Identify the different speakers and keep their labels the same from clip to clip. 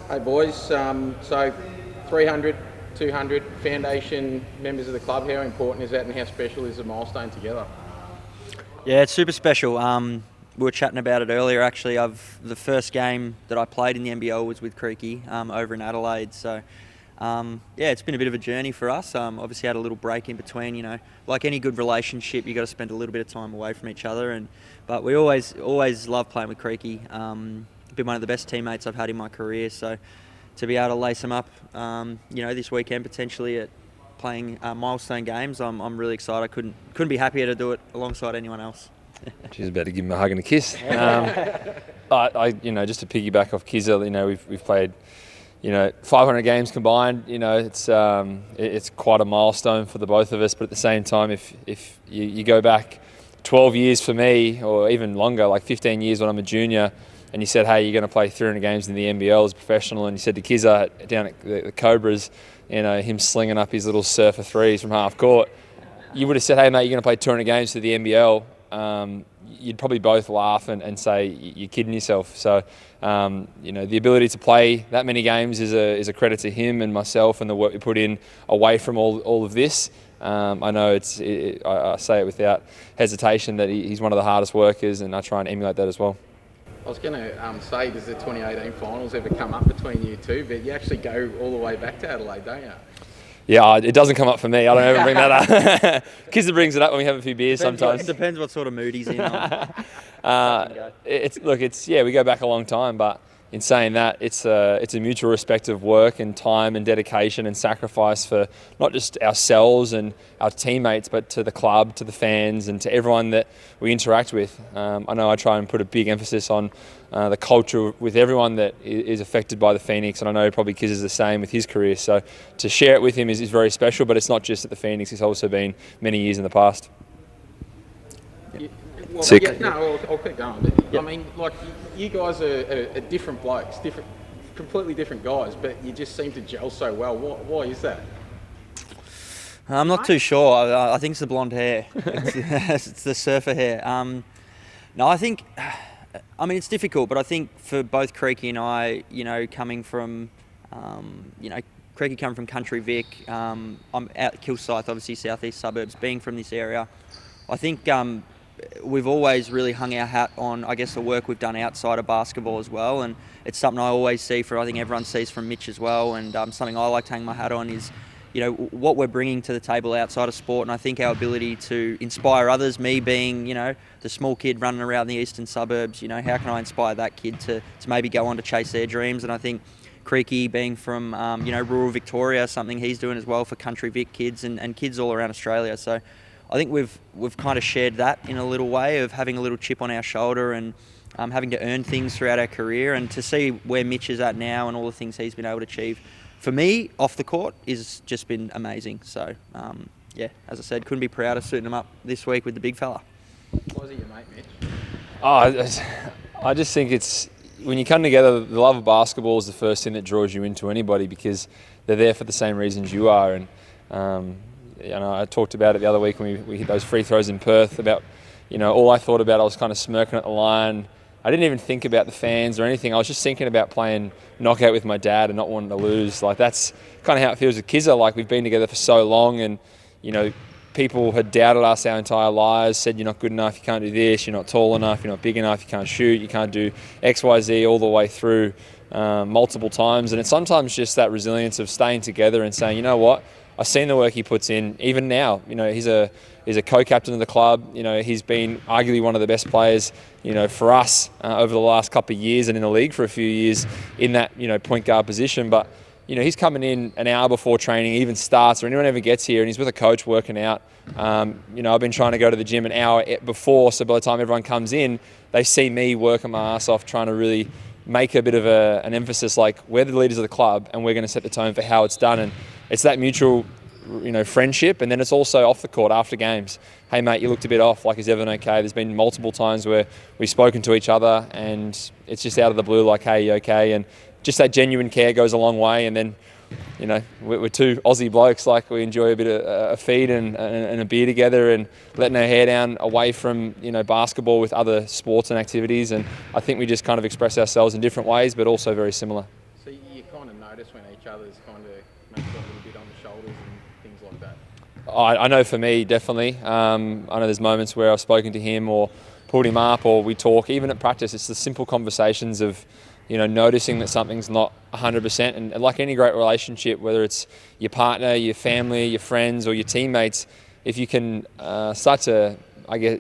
Speaker 1: Hey boys, so 300, 200 foundation members of the club, how important is that and how special is the milestone together?
Speaker 2: Yeah, it's super special. We were chatting about it earlier. Actually, the first game that I played in the NBL was with Creaky over in Adelaide. So, yeah, it's been a bit of a journey for us. Obviously, had a little break in between. You know, like any good relationship, you got to spend a little bit of time away from each other. But we always love playing with Creaky. Been one of the best teammates I've had in my career. So, to be able to lace them up, this weekend potentially at playing milestone games, I'm really excited. I couldn't be happier to do it alongside anyone else.
Speaker 3: She's about to give him a hug and a kiss. Just to piggyback off Kizza, we've played, 500 games combined. It's quite a milestone for the both of us. But at the same time, if you go back 12 years for me, or even longer, like 15 years when I'm a junior, and you said, hey, you're going to play 300 games in the NBL as a professional, and you said to Kizza down at the Cobras, him slinging up his little surfer threes from half court, you would have said, hey, mate, you're going to play 200 games to the NBL. You'd probably both laugh and say you're kidding yourself. So, the ability to play that many games is a credit to him and myself and the work we put in away from all of this. I know I say it without hesitation that he's one of the hardest workers, and I try and emulate that as well.
Speaker 1: I was going to say, does the 2018 finals ever come up between you two? But you actually go all the way back to Adelaide, don't you?
Speaker 3: Yeah, it doesn't come up for me. I don't ever bring that up. Kizza brings it up when we have a few beers sometimes.
Speaker 2: It depends what sort of mood he's in.
Speaker 3: We go back a long time, but in saying that, it's a mutual respect of work and time and dedication and sacrifice for not just ourselves and our teammates, but to the club, to the fans, and to everyone that we interact with. I know I try and put a big emphasis on the culture with everyone that is affected by the Phoenix, and I know probably Kiz is the same with his career. So to share it with him is very special, but it's not just at the Phoenix, it's also been many years in the past.
Speaker 1: Sick. I'll keep going. But, I mean, like, you guys are different blokes, completely different guys, but you just seem to gel so well. Why is that?
Speaker 2: I'm not too sure. I think it's the blonde hair. It's the surfer hair. I think it's difficult, but I think for both Creaky and I, coming from, Creaky coming from Country Vic, I'm out at Kilsyth, obviously southeast suburbs, being from this area, I think we've always really hung our hat on, I guess, the work we've done outside of basketball as well, and it's something I always see I think everyone sees from Mitch as well, and something I like to hang my hat on is, what we're bringing to the table outside of sport, and I think our ability to inspire others, me being, the small kid running around the eastern suburbs, how can I inspire that kid to maybe go on to chase their dreams, and I think Creaky being from, rural Victoria, something he's doing as well for Country Vic kids and kids all around Australia, so I think we've kind of shared that in a little way of having a little chip on our shoulder and having to earn things throughout our career, and to see where Mitch is at now and all the things he's been able to achieve. For me, off the court, is just been amazing. So, as I said, couldn't be prouder suiting him up this week with the big fella.
Speaker 1: Was he your mate, Mitch?
Speaker 3: I just think it's, when you come together, the love of basketball is the first thing that draws you into anybody, because they're there for the same reasons you are. And I talked about it the other week when we hit those free throws in Perth about, all I thought about, I was kind of smirking at the line. I didn't even think about the fans or anything. I was just thinking about playing knockout with my dad and not wanting to lose. Like, that's kind of how it feels with Kizza. Like, we've been together for so long, and, people had doubted us our entire lives, said you're not good enough, you can't do this, you're not tall enough, you're not big enough, you can't shoot, you can't do X, Y, Z, all the way through multiple times. And it's sometimes just that resilience of staying together and saying, you know what, I've seen the work he puts in. Even now, he's a co-captain of the club. He's been arguably one of the best players, for us over the last couple of years, and in the league for a few years in that, point guard position. But, he's coming in an hour before training even starts, or anyone ever gets here, and he's with a coach working out. I've been trying to go to the gym an hour before, so by the time everyone comes in, they see me working my ass off, trying to really make a bit of an emphasis, like, we're the leaders of the club and we're going to set the tone for how it's done. And it's that mutual, friendship, and then it's also off the court after games. Hey mate, you looked a bit off, like, is everything okay? There's been multiple times where we've spoken to each other and it's just out of the blue, like, hey, you okay? And just that genuine care goes a long way. And then, we're two Aussie blokes, like, we enjoy a bit of a feed and a beer together, and letting our hair down away from, basketball with other sports and activities. And I think we just kind of express ourselves in different ways, but also very similar.
Speaker 1: So you kind of notice when each other's kind of maybe got a little bit on the shoulders and things like that?
Speaker 3: I know for me, definitely. I know there's moments where I've spoken to him or pulled him up, or we talk. Even at practice, it's the simple conversations of, noticing that something's not 100%. And like any great relationship, whether it's your partner, your family, your friends, or your teammates, if you can start to,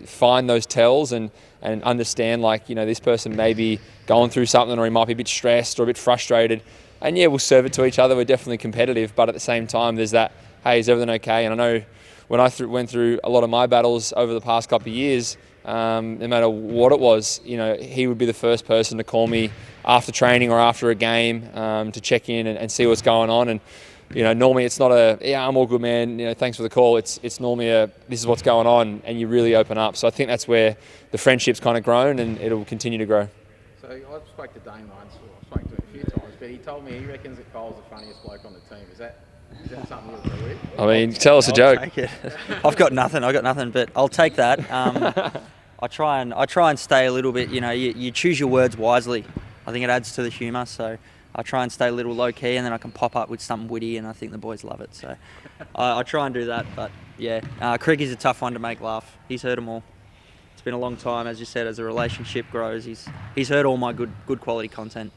Speaker 3: find those tells and understand, this person may be going through something, or he might be a bit stressed or a bit frustrated. And yeah, we'll serve it to each other. We're definitely competitive, but at the same time, there's that, hey, is everything okay? And I know when I went through a lot of my battles over the past couple of years, no matter what it was, he would be the first person to call me after training or after a game to check in and see what's going on. And normally it's not I'm all good, man. Thanks for the call. It's normally this is what's going on, and you really open up. So I think that's where the friendship's kind of grown, and it'll continue to grow.
Speaker 1: So I spoke to Dane once, or I spoke to him a few times, but he told me he reckons that Cole's the funniest bloke on the team. Is that something you agree with?
Speaker 3: I mean, tell us a joke.
Speaker 2: Take it. I've got nothing, but I'll take that. I try and stay a little bit. You choose your words wisely. I think it adds to the humour. So I try and stay a little low key, and then I can pop up with something witty, and I think the boys love it. So I try and do that. But yeah, Craiggie's a tough one to make laugh. He's heard them all. It's been a long time, as you said. As the relationship grows, he's heard all my good quality content.